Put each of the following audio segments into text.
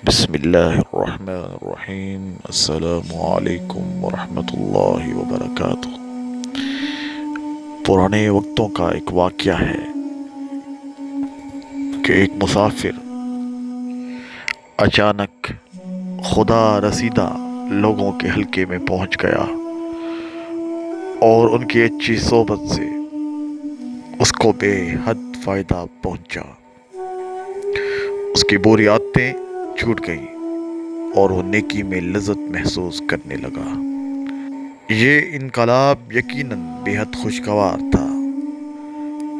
بسم اللہ الرحمن الرحیم۔ السلام علیکم ورحمۃ اللہ وبرکاتہ۔ پرانے وقتوں کا ایک واقعہ ہے کہ ایک مسافر اچانک خدا رسیدہ لوگوں کے حلقے میں پہنچ گیا اور ان کی اچھی صحبت سے اس کو بے حد فائدہ پہنچا۔ اس کی بری عادتیں چھوٹ گئیں اور وہ نیکی میں لذت محسوس کرنے لگا۔ یہ انقلاب یقیناً بے حد خوشگوار تھا،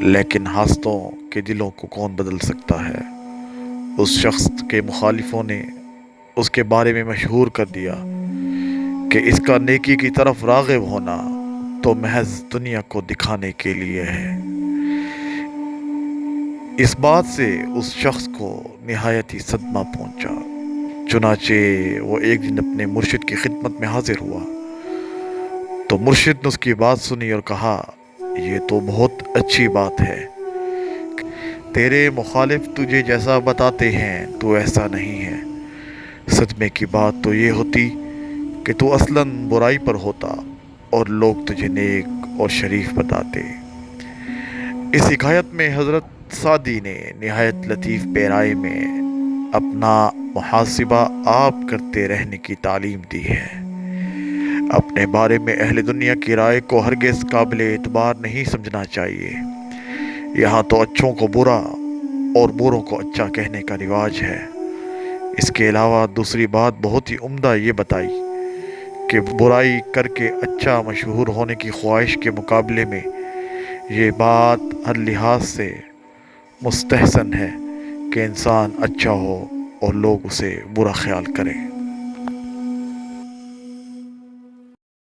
لیکن حاسدوں کے دلوں کو کون بدل سکتا ہے؟ اس شخص کے مخالفوں نے اس کے بارے میں مشہور کر دیا کہ اس کا نیکی کی طرف راغب ہونا تو محض دنیا کو دکھانے کے لیے ہے۔ اس بات سے اس شخص کو نہایت ہی صدمہ پہنچا، چنانچہ وہ ایک دن اپنے مرشد کی خدمت میں حاضر ہوا تو مرشد نے اس کی بات سنی اور کہا، یہ تو بہت اچھی بات ہے، تیرے مخالف تجھے جیسا بتاتے ہیں تو ایسا نہیں ہے۔ صدمے کی بات تو یہ ہوتی کہ تو اصلاً برائی پر ہوتا اور لوگ تجھے نیک اور شریف بتاتے۔ اس حکایت میں حضرت سعدی نے نہایت لطیف پیرائی میں اپنا محاسبہ آپ کرتے رہنے کی تعلیم دی ہے۔ اپنے بارے میں اہل دنیا کی رائے کو ہرگز قابل اعتبار نہیں سمجھنا چاہیے۔ یہاں تو اچھوں کو برا اور بروں کو اچھا کہنے کا رواج ہے۔ اس کے علاوہ دوسری بات بہت ہی عمدہ یہ بتائی کہ برائی کر کے اچھا مشہور ہونے کی خواہش کے مقابلے میں یہ بات ہر لحاظ سے مستحسن ہے کہ انسان اچھا ہو اور لوگ اسے برا خیال کریں۔